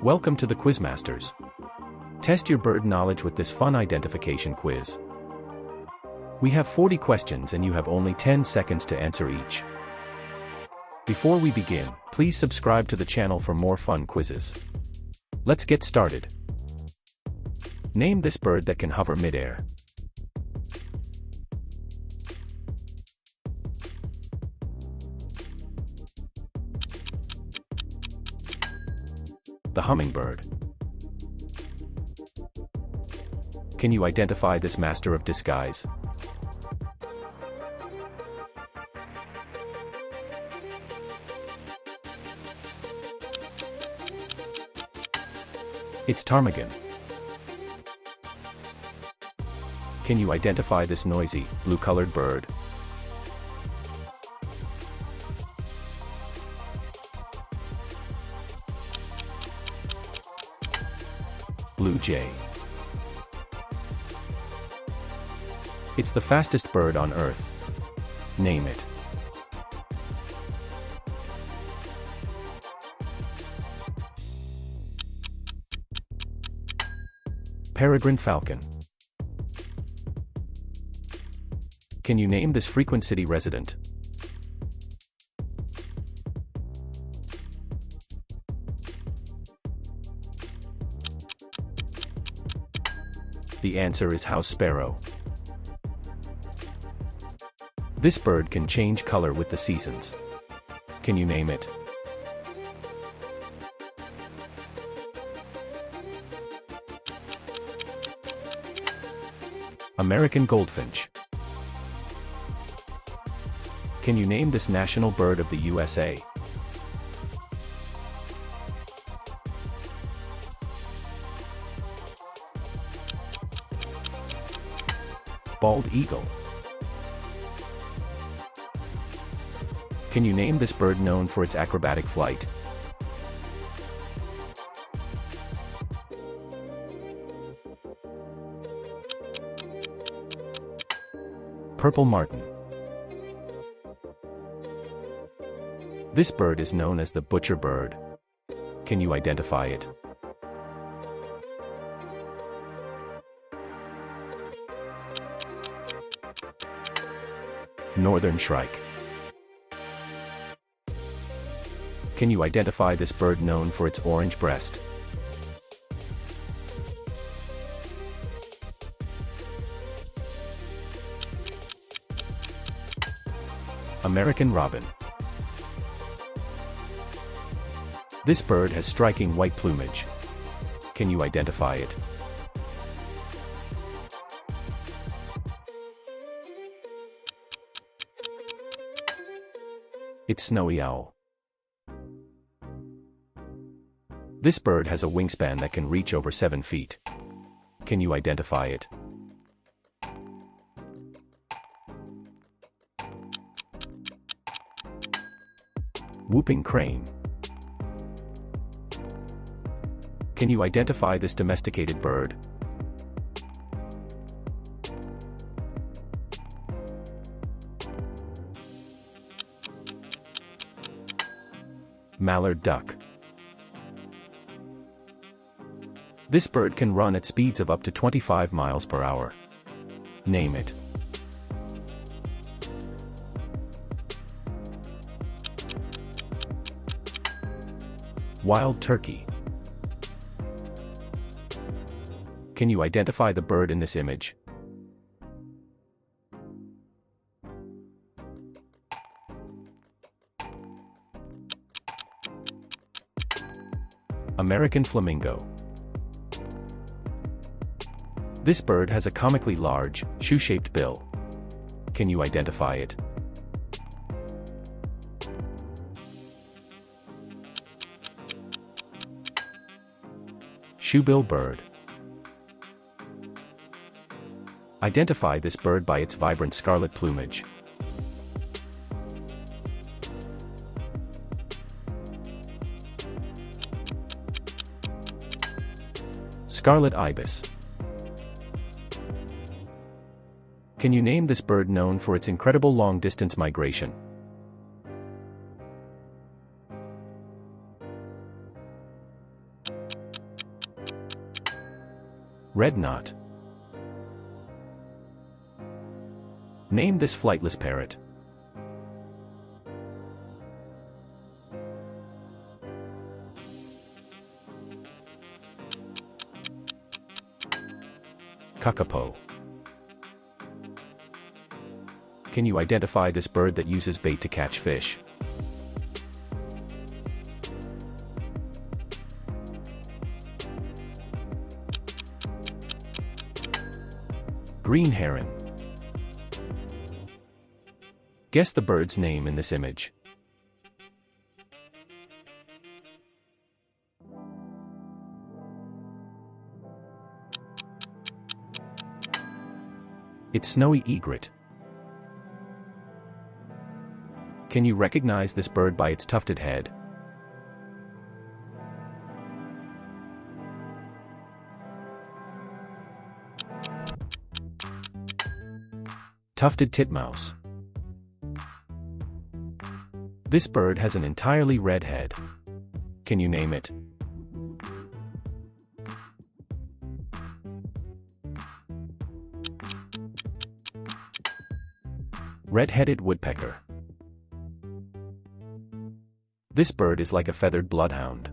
Welcome to the Quizmasters. Test your bird knowledge with this fun identification quiz. We have 40 questions and you have only 10 seconds to answer each. Before we begin, please subscribe to the channel for more fun quizzes. Let's get started. Name this bird that can hover midair. The hummingbird. Can you identify this master of disguise? It's ptarmigan. Can you identify this noisy, blue-colored bird? Blue jay. It's the fastest bird on Earth. Name it. Peregrine falcon. Can you name this frequent city resident? The answer is house sparrow. This bird can change color with the seasons. Can you name it? American goldfinch. Can you name this national bird of the USA? Bald eagle. Can you name this bird known for its acrobatic flight? Purple martin. This bird is known as the butcher bird. Can you identify it? Northern shrike. Can you identify this bird known for its orange breast? American robin. This bird has striking white plumage. Can you identify it? It's snowy owl. This bird has a wingspan that can reach over 7 feet. Can you identify it? Whooping crane. Can you identify this domesticated bird? Mallard duck. This bird can run at speeds of up to 25 miles per hour. Name it. Wild turkey. Can you identify the bird in this image? American flamingo. This bird has a comically large, shoe-shaped bill. Can you identify it? Shoebill bird. Identify this bird by its vibrant scarlet plumage. Scarlet ibis. Can you name this bird known for its incredible long-distance migration? Red knot. Name this flightless parrot. Kakapo. Can you identify this bird that uses bait to catch fish? Green heron. Guess the bird's name in this image. It's snowy egret. Can you recognize this bird by its tufted head? Tufted titmouse. This bird has an entirely red head. Can you name it? Red-headed woodpecker. This bird is like a feathered bloodhound.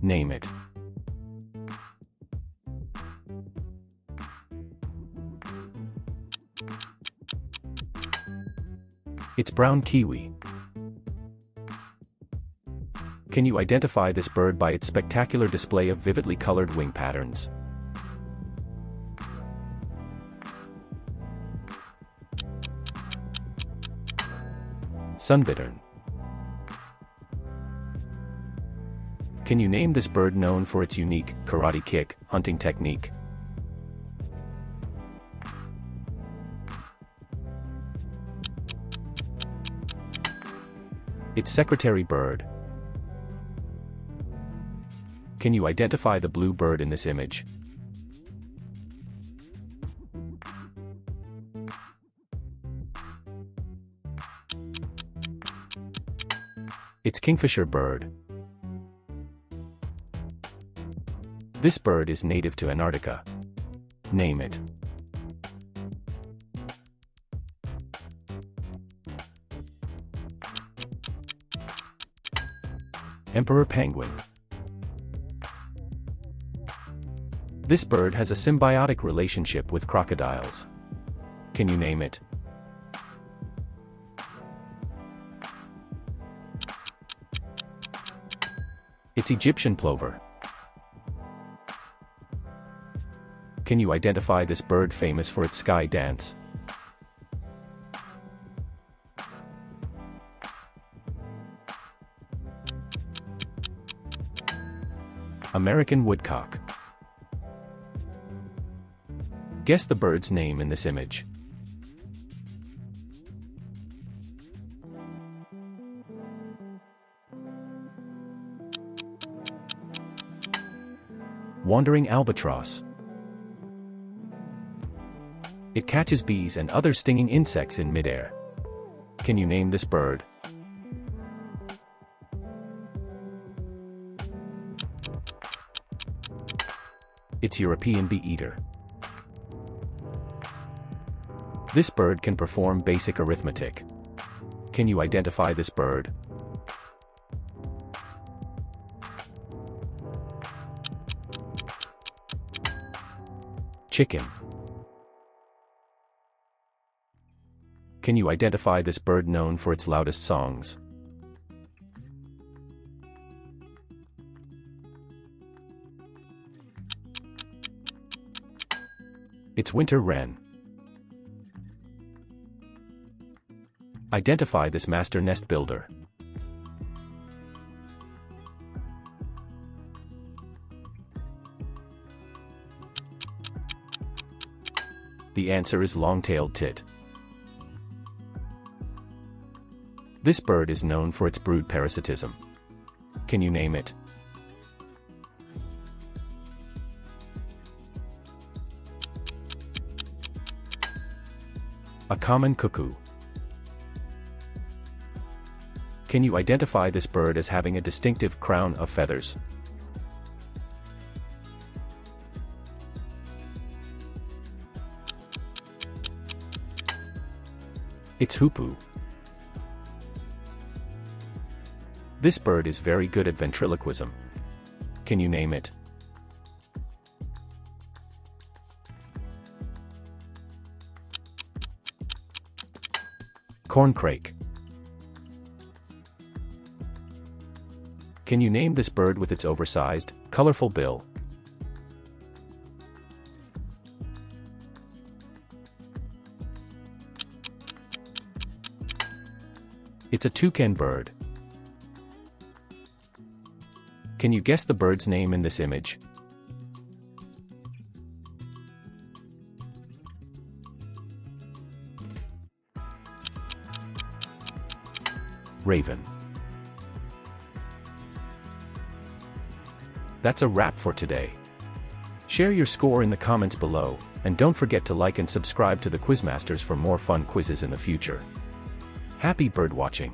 Name it. It's brown kiwi. Can you identify this bird by its spectacular display of vividly colored wing patterns? Sunbittern. Can you name this bird known for its unique, karate kick, hunting technique? It's secretary bird. Can you identify the blue bird in this image? It's kingfisher bird. This bird is native to Antarctica. Name it. Emperor penguin. This bird has a symbiotic relationship with crocodiles. Can you name it? It's Egyptian plover. Can you identify this bird famous for its sky dance? American woodcock. Guess the bird's name in this image. Wandering albatross. It catches bees and other stinging insects in midair. Can you name this bird? It's European bee-eater. This bird can perform basic arithmetic. Can you identify this bird? Chicken. Can you identify this bird known for its loudest songs? It's winter wren. Identify this master nest builder. The answer is long-tailed tit. This bird is known for its brood parasitism. Can you name it? A common cuckoo. Can you identify this bird as having a distinctive crown of feathers? It's hoopoe. This bird is very good at ventriloquism. Can you name it? Corncrake. Can you name this bird with its oversized, colorful bill? It's a toucan bird. Can you guess the bird's name in this image? Raven. That's a wrap for today. Share your score in the comments below, and don't forget to like and subscribe to the Quizmasters for more fun quizzes in the future. Happy bird watching!